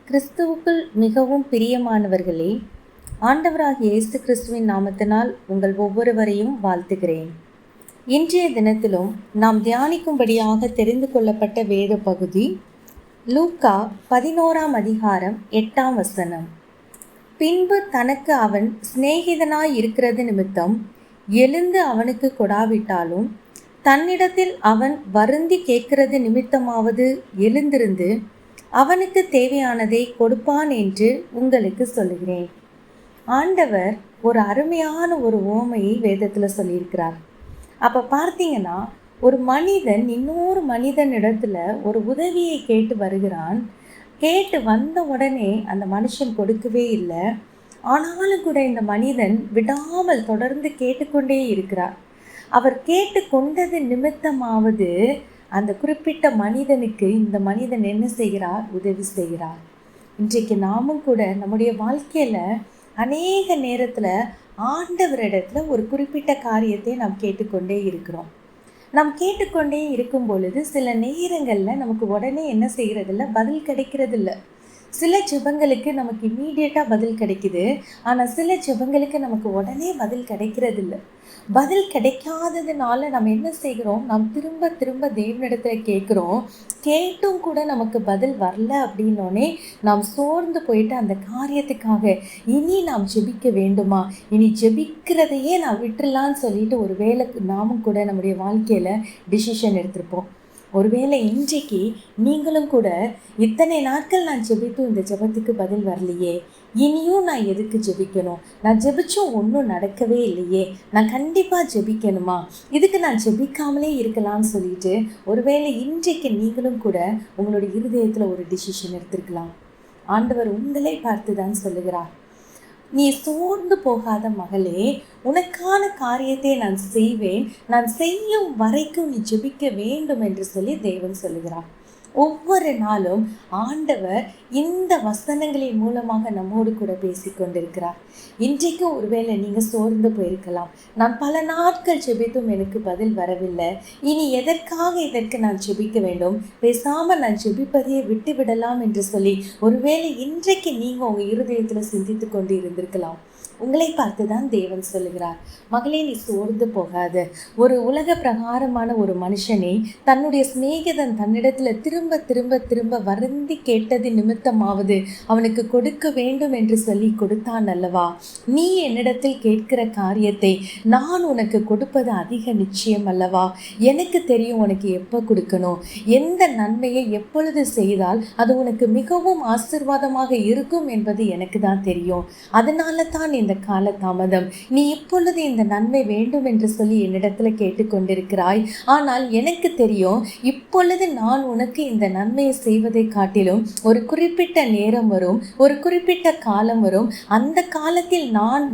கிறிஸ்துவுக்குள் மிகவும் பிரியமானவர்களே, ஆண்டவராகிய இயேசு கிறிஸ்துவின் நாமத்தினால் உங்கள் ஒவ்வொருவரையும் வாழ்த்துகிறேன். இன்றைய தினத்திலும் நாம் தியானிக்கும்படியாக தெரிந்து கொள்ளப்பட்ட வேத பகுதி லூக்கா 11ஆம் அதிகாரம் 8ஆம் வசனம். பின்பு தனக்கு அவன் சிநேகிதனாய் இருக்கிறது நிமித்தம் எழுந்து அவனுக்கு கொடாவிட்டாலும் தன்னிடத்தில் அவன் வருந்தி கேட்கிறது நிமித்தமாவது எழுந்திருந்து அவனுக்கு தேவையானதை கொடுப்பான் என்று உங்களுக்கு சொல்லுகிறேன். ஆண்டவர் ஒரு அருமையான ஒரு உவமையை வேதத்தில் சொல்லியிருக்கிறார். அப்போ பார்த்தீங்கன்னா, ஒரு மனிதன் இன்னொரு மனிதனிடத்துல ஒரு உதவியை கேட்டு வருகிறான். கேட்டு வந்த உடனே அந்த மனுஷன் கொடுக்கவே இல்லை. ஆனாலும் கூட இந்த மனிதன் விடாமல் தொடர்ந்து கேட்டுக்கொண்டே இருக்கிறார். அவர் கேட்டு கொண்டது நிமித்தமாவது அந்த குறிப்பிட்ட மனிதனுக்கு இந்த மனிதன் என்ன செய்கிறார்? உதவி செய்கிறார். இன்றைக்கு நாமும் கூட நம்முடைய வாழ்க்கையில் அநேக நேரத்தில் ஆண்டவரிடத்துல ஒரு குறிப்பிட்ட காரியத்தை நாம் கேட்டுக்கொண்டே இருக்கிறோம். நாம் கேட்டுக்கொண்டே இருக்கும் பொழுது சில நேரங்களில் நமக்கு உடனே என்ன செய்கிறதில்ல, பதில் கிடைக்கிறதில்ல. சில ஜெபங்களுக்கு நமக்கு இம்மீடியட்டாக பதில் கிடைக்குது. ஆனால் சில ஜெபங்களுக்கு நமக்கு உடனே பதில் கிடைக்கிறதில்ல. பதில் கிடைக்காததுனால நம்ம என்ன செய்கிறோம்? நாம் திரும்ப திரும்ப தேவனிடத்தில் கேட்குறோம். கேட்டும் கூட நமக்கு பதில் வரல அப்படின்னோடனே நாம் சோர்ந்து போயிட்டு அந்த காரியத்துக்காக இனி நாம் ஜெபிக்க வேண்டுமா, இனி ஜெபிக்கிறதையே நான் விட்டுலான்னு சொல்லிட்டு ஒரு வேளைக்கு நாமும் கூட நம்முடைய வாழ்க்கையில் டிசிஷன் எடுத்திருப்போம். ஒருவேளை இன்றைக்கு நீங்களும் கூட இத்தனை நாட்கள் நான் ஜெபித்தும் இந்த ஜெபத்துக்கு பதில் வரலையே, இனியும் நான் எதுக்கு ஜெபிக்கணும்? நான் ஜெபிச்சும் ஒன்றும் நடக்கவே இல்லையே, நான் கண்டிப்பாக ஜெபிக்கணுமா? இதுக்கு நான் ஜெபிக்காமலே இருக்கலாம்னு சொல்லிட்டு ஒருவேளை இன்றைக்கு நீங்களும் கூட உங்களுடைய இருதயத்தில் ஒரு டிசிஷன் எடுத்திருக்கலாம். ஆண்டவர் உங்களை பார்த்து தான் சொல்லுகிறார், நீ சோர்ந்து போகாத மகளே, உனக்கான காரியத்தை நான் செய்வேன், நான் செய்யும் வரைக்கும் நீ ஜெபிக்க வேண்டும் என்று சொல்லி தேவன் சொல்லுகிறார். ஒவ்வொரு நாளும் ஆண்டவர் இந்த வசனங்களின் மூலமாக நம்மோடு கூட பேசி கொண்டிருக்கிறார். இன்றைக்கும் ஒருவேளை நீங்கள் சோர்ந்து போயிருக்கலாம். நான் பல நாட்கள் ஜெபித்தும் எனக்கு பதில் வரவில்லை, இனி எதற்காக இதற்கு நான் ஜெபிக்க வேண்டும், பேசாமல் நான் ஜெபிப்பதையே விட்டு விடலாம் என்று சொல்லி ஒருவேளை இன்றைக்கு நீங்கள் உங்கள் இருதயத்தில் சிந்தித்து கொண்டு இருந்திருக்கலாம். உங்களை பார்த்து தான் தேவன் சொல்லுகிறார், மகளே நீ சோர்ந்து போகாத. ஒரு உலக பிரகாரமான ஒரு மனுஷனை தன்னுடைய சிநேகிதன் தன்னிடத்தில் திரும்ப திரும்ப திரும்ப வருந்தி கேட்டது நிமித்தமாவது அவனுக்கு கொடுக்க வேண்டும் என்று சொல்லி கொடுத்தான் அல்லவா? நீ என்னிடத்தில் கேட்கிற காரியத்தை நான் உனக்கு கொடுப்பது அதிக நிச்சயம் அல்லவா? எனக்கு தெரியும் உனக்கு எப்போ கொடுக்கணும், எந்த நன்மையை எப்பொழுது செய்தால் அது உனக்கு மிகவும் ஆசீர்வாதமாக இருக்கும் என்பது எனக்கு தான் தெரியும். அதனால தான் இந்த கால தாமதம். நீ இப்பொழுது இந்த நன்மை வேண்டும் என்று சொல்லி என்னிடத்துல கேட்டுக்கொண்டிருக்கிறாய். ஆனால் எனக்கு தெரியும், இப்பொழுது நான் உனக்கு இந்த நன்மையை செய்வதை காட்டிலும் ஒரு குறிப்பிட்ட நேரம் வரும், ஒரு குறிப்பிட்ட காலம் வரும். அந்த காலத்தில்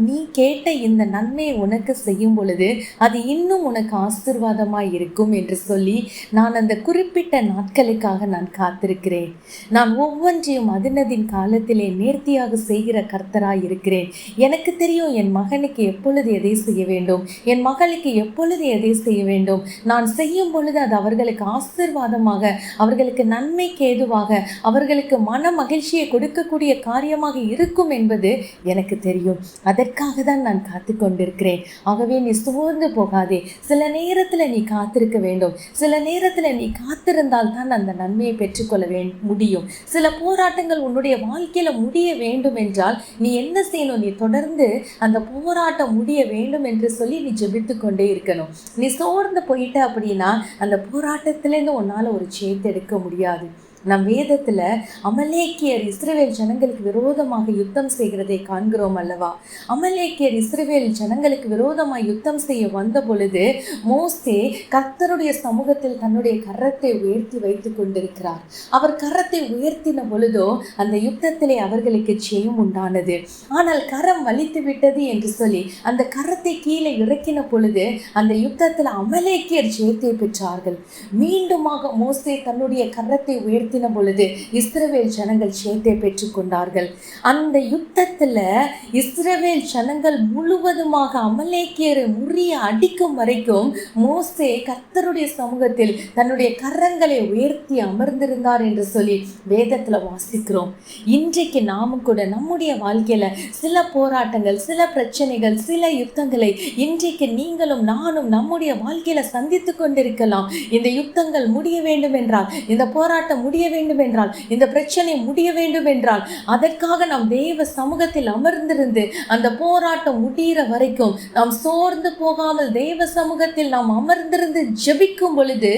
நீ கேட்ட இந்த நன்மையை உனக்கு செய்யும் பொழுது அது இன்னும் உனக்கு ஆசீர்வாதமாய் இருக்கும் என்று சொல்லி நான் அந்த குறிப்பிட்ட நாட்களுக்காக நான் காத்திருக்கிறேன். நான் ஒவ்வொன்றையும் அதினதின் காலத்திலே நேர்த்தியாக செய்கிற கர்த்தராய் இருக்கிறேன். எனக்கு தெரியும் என் மகனுக்கு எப்பொழுது எதை செய்ய வேண்டும், என் மகளுக்கு எப்பொழுது எதை செய்ய வேண்டும். நான் செய்யும் பொழுது அது அவர்களுக்கு ஆசீர்வாதமாக, அவர்களுக்கு நன்மைக்கு ஏதுவாக, அவர்களுக்கு மன மகிழ்ச்சியை கொடுக்கக்கூடிய காரியமாக இருக்கும் என்பது எனக்கு தெரியும். அதற்காக தான் நான் காத்து கொண்டிருக்கிறேன். ஆகவே நீ சோர்ந்து போகாதே. சில நேரத்தில் நீ காத்திருக்க வேண்டும். சில நேரத்தில் நீ காத்திருந்தால் தான் அந்த நன்மையை பெற்றுக்கொள்ள முடியும். சில போராட்டங்கள் உன்னுடைய வாழ்க்கையில் முடிய வேண்டும் என்றால் நீ என்ன செய்யணும்? நீ தொடர்ந்து அந்த போராட்டம் முடிய வேண்டும் என்று சொல்லி நீ ஜெபித்து கொண்டே இருக்கணும். நீ சோர்ந்து போயிட்ட அப்படின்னா அந்த போராட்டத்திலேருந்து உன்னால் ஒரு ஜெயத்தை எடுக்க முடியாது. நம் வேதத்தில் அமலேக்கியர் இஸ்ரவேல் ஜனங்களுக்கு விரோதமாக யுத்தம் செய்கிறதை காண்கிறோம் அல்லவா? அமலேக்கியர் இஸ்ரவேல் ஜனங்களுக்கு விரோதமாக யுத்தம் செய்ய வந்த பொழுது மோசே கர்த்தருடைய சமூகத்தில் தன்னுடைய கரத்தை உயர்த்தி வைத்து கொண்டிருக்கிறார். அவர் கரத்தை உயர்த்தின பொழுதோ அந்த யுத்தத்திலே அவர்களுக்கு ஜெயம் உண்டானது. ஆனால் கரம் வலித்து விட்டது என்று சொல்லி அந்த கரத்தை கீழே இறக்கின பொழுது அந்த யுத்தத்தில் அமலேக்கியர் ஜெயத்தை பெற்றார்கள். மீண்டுமாக மோசே தன்னுடைய கரத்தை உயர்த்தி நிறுத்தின பொழுது இஸ்ரவேல் ஜனங்கள் ஜெயத்தை பெற்றுக்கொண்டார்கள். அந்த யுத்தத்துல இஸ்ரவேல் ஜனங்கள் முழுவதுமாக அமலேக்கியரை முறிய அடிக்கும் வரைக்கும் மோசே கர்த்தருடைய சமூகத்தில் தன்னுடைய கரங்களை உயர்த்தி அமர்ந்திருந்தார் என்று சொல்லி வேதத்துல வாசிக்கிறோம். இன்றைக்கு நாமும் கூட நம்முடைய வாழ்க்கையில சில போராட்டங்கள், சில பிரச்சனைகள், சில யுத்தங்களை இன்றைக்கு நீங்களும் நானும் நம்முடைய வாழ்க்கையில சந்தித்து கொண்டிருக்கலாம். இந்த யுத்தங்கள் முடிய வேண்டும் என்றால், இந்த போராட்டம் முடிய வேண்டும் என்றால், இந்த பிரச்சனை முடிய வேண்டும் என்றால், அதற்காக நாம் தேவ சமூகத்தில் அமர்ந்திருந்து அந்த போராட்டம் முடிகிற வரைக்கும் நாம் சோர்ந்து போகாமல் தேவ சமூகத்தில் நாம் அமர்ந்திருந்து ஜெபிக்கும் பொழுது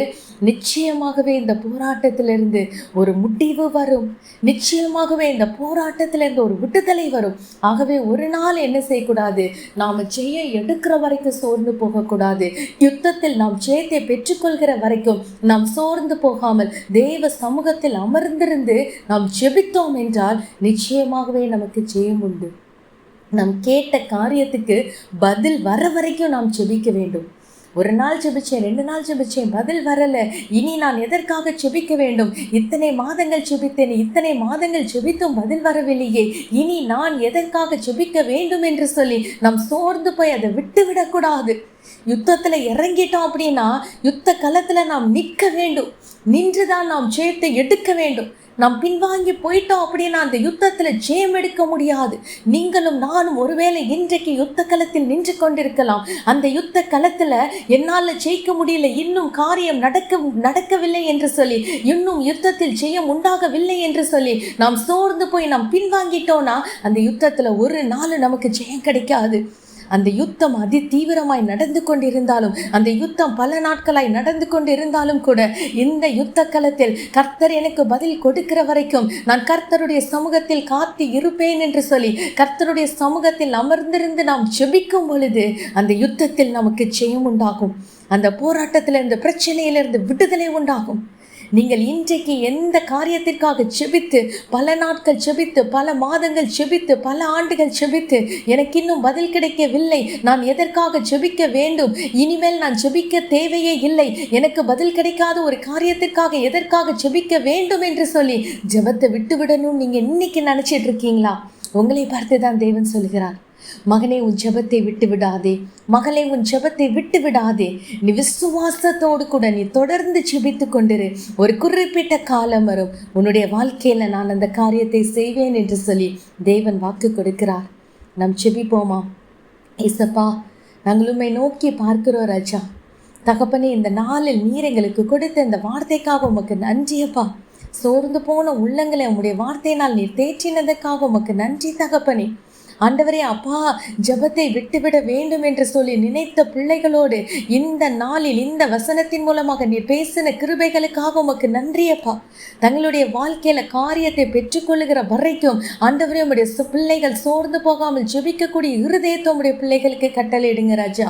நிச்சயமாகவே இந்த போராட்டத்திலிருந்து ஒரு முடிவு வரும். நிச்சயமாகவே இந்த போராட்டத்திலிருந்து ஒரு விடுதலை வரும். ஆகவே ஒரு நாள் என்ன செய்யக்கூடாது, நாம் ஜெயம் எடுக்கிற வரைக்கும் சோர்ந்து போகக்கூடாது. யுத்தத்தில் நாம் ஜெயத்தை பெற்றுக்கொள்கிற வரைக்கும் நாம் சோர்ந்து போகாமல் தேவ சமூகத்தில் அமர்ந்திருந்து நாம் ஜெபித்தோம் என்றால் நிச்சயமாகவே நமக்கு ஜெயம் உண்டு. நாம் கேட்ட காரியத்துக்கு பதில் வர வரைக்கும் நாம் ஜெபிக்க வேண்டும். ஒரு நாள் ஜெபிச்சேன், 2 நாள் ஜெபிச்சேன், பதில் வரல, இனி நான் எதற்காக ஜெபிக்க வேண்டும்? இத்தனை மாதங்கள் ஜெபித்தேன், இத்தனை மாதங்கள் ஜெபித்தும் பதில் வரவில்லையே, இனி நான் எதற்காக ஜெபிக்க வேண்டும் என்று சொல்லி நாம் சோர்ந்து போய் அதை விட்டு விடக்கூடாது. யுத்தத்துல இறங்கிட்டோம் அப்படின்னா யுத்த களத்துல நாம் நிற்க வேண்டும். நின்றுதான் நாம் ஜெயத்தை எடுக்க வேண்டும். நாம் பின்வாங்கி போயிட்டோம் அப்படின்னா அந்த யுத்தத்துல ஜெயம் எடுக்க முடியாது. நீங்களும் நானும் ஒருவேளை இன்றைக்கு யுத்த களத்தில் நின்று கொண்டிருக்கலாம். அந்த யுத்த களத்துல என்னால ஜெயிக்க முடியல, இன்னும் காரியம் நடக்கவில்லை என்று சொல்லி, இன்னும் யுத்தத்தில் ஜெயம் உண்டாகவில்லை என்று சொல்லி நாம் சோர்ந்து போய் நாம் பின்வாங்கிட்டோம்னா அந்த யுத்தத்துல ஒரு நாள் நமக்கு ஜெயம் கிடைக்காது. அந்த யுத்தம் அதி தீவிரமாய் நடந்து கொண்டிருந்தாலும், அந்த யுத்தம் பல நாட்களாய் நடந்து கொண்டிருந்தாலும் கூட, இந்த யுத்த களத்தில் கர்த்தர் எனக்கு பதில் கொடுக்கிற வரைக்கும் நான் கர்த்தருடைய சமூகத்தில் காத்து இருப்பேன் என்று சொல்லி கர்த்தருடைய சமூகத்தில் அமர்ந்திருந்து நாம் ஜெபிக்கும் பொழுது அந்த யுத்தத்தில் நமக்கு ஜெயம் உண்டாகும். அந்த போராட்டத்திலிருந்து, பிரச்சனையிலிருந்து விடுதலை உண்டாகும். நீங்கள் இன்றைக்கு எந்த காரியத்திற்காக ஜெபித்து, பல நாட்கள் ஜெபித்து, பல மாதங்கள் ஜெபித்து, பல ஆண்டுகள் ஜெபித்து, எனக்கு இன்னும் பதில் கிடைக்கவில்லை, நான் எதற்காக ஜெபிக்க வேண்டும், இனிமேல் நான் ஜெபிக்க தேவையே இல்லை, எனக்கு பதில் கிடைக்காத ஒரு காரியத்திற்காக எதற்காக ஜெபிக்க வேண்டும் என்று சொல்லி ஜெபத்தை விட்டுவிடணும் நீங்க இன்னைக்கு நினைச்சிட்டு இருக்கீங்களா? உங்களை பார்த்து தான் தேவன் சொல்கிறார், மகனே உன் ஜெபத்தை விட்டு விடாதே, மகளே உன் ஜெபத்தை விட்டு விடாதே, நீ விசுவாசத்தோடு கூட நீ தொடர்ந்து ஜெபித்து கொண்டிரு. ஒரு குறிப்பிட்ட காலம் வரும், உன்னுடைய வாழ்க்கையில நான் அந்த காரியத்தை செய்வேன் என்று சொல்லி தேவன் வாக்கு கொடுக்கிறார். நாம் ஜெபிப்போமா? ஏசப்பா, நாங்கள் உம்மை நோக்கி பார்க்கிறோம் ராஜா. தகப்பனே, இந்த நாளில் நீர் எங்களுக்கு கொடுத்த இந்த வார்த்தைக்காக உமக்கு நன்றியப்பா. சோர்ந்து போன உள்ளங்களை உம்முடைய வார்த்தையினால் நீர் தேற்றினதற்காக உமக்கு நன்றி தகப்பனே. ஆண்டவரே, அப்பா, ஜெபத்தை விட்டுவிட வேண்டும் என்று சொல்லி நினைத்த பிள்ளைகளோடு இந்த நாளில் இந்த வசனத்தின் மூலமாக நீர் பேசின கிருபைகளுக்காக உமக்கு நன்றியப்பா. தங்களுடைய வாழ்க்கையில காரியத்தை பெற்றுக்கொள்ளுகிற வரைக்கும் ஆண்டவரே, உம்முடைய பிள்ளைகள் சோர்ந்து போகாமல் ஜெபிக்கக்கூடிய இருதயத்தை உம்முடைய பிள்ளைகளுக்கு கட்டளையிடுங்க ராஜா.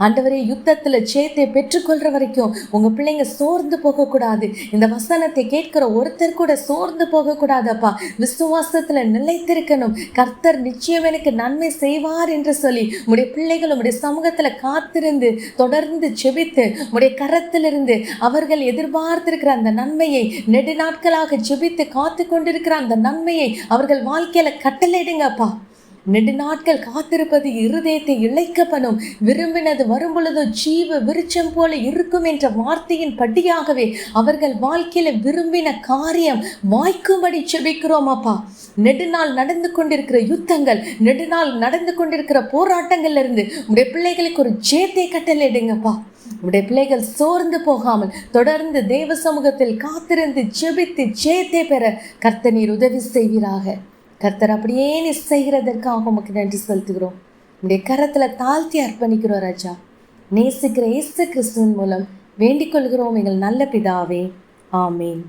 ஆண்டவரே, யுத்தத்துல ஜெயத்தை பெற்றுக்கொள்ற வரைக்கும் உங்க பிள்ளைங்க சோர்ந்து போகக்கூடாது. இந்த வசனத்தை கேட்கிற ஒருத்தர் கூட சோர்ந்து போகக்கூடாதப்பா. விசுவாசத்துல நிலைத்திருக்கணும். கர்த்தர் நிச்சயம் எனக்கு நன்மை செய்வார் என்று சொல்லி உடைய பிள்ளைகள் உடைய சமூகத்துல காத்திருந்து தொடர்ந்து ஜெபித்து உடைய கரத்திலிருந்து அவர்கள் எதிர்பார்த்திருக்கிற அந்த நன்மையை, நெடு நாட்களாக ஜெபித்து காத்து கொண்டிருக்கிற அந்த நன்மையை அவர்கள் வாழ்க்கையில கட்டளையிடுங்கப்பா. நெடுநாட்கள் காத்திருப்பது இருதயத்தை இழைக்கப்படும், விரும்பினது வரும் பொழுதோ ஜீவ விருட்சம் போல இருக்கும் என்ற வார்த்தையின் படியாகவே அவர்கள் வாழ்க்கையில விரும்பின காரியம் வாய்க்கும்படி ஜெபிக்கிறோம் அப்பா. நெடுநாள் நடந்து கொண்டிருக்கிற யுத்தங்கள், நெடுநாள் நடந்து கொண்டிருக்கிற போராட்டங்கள்ல இருந்து உடைய பிள்ளைகளுக்கு ஒரு ஜெயத்தை கட்டளையிடுங்கப்பா. உடைய பிள்ளைகள் சோர்ந்து போகாமல் தொடர்ந்து தேவ சமூகத்தில் காத்திருந்து ஜெபித்து ஜெயத்தை பெற கர்த்தர் நீர் உதவி செய்வீராக. கர்த்தர் அப்படியே நீ செய்கிறதற்காக உமக்கு நன்றி செலுத்துகிறோம். உடைய கரத்துல தாழ்த்தி அர்ப்பணிக்கிறோம் ராஜா. நேசிக்கிற இயேசு கிறிஸ்துவின் மூலம் வேண்டிக் கொள்கிறோம் எங்கள் நல்ல பிதாவே. ஆமேன்.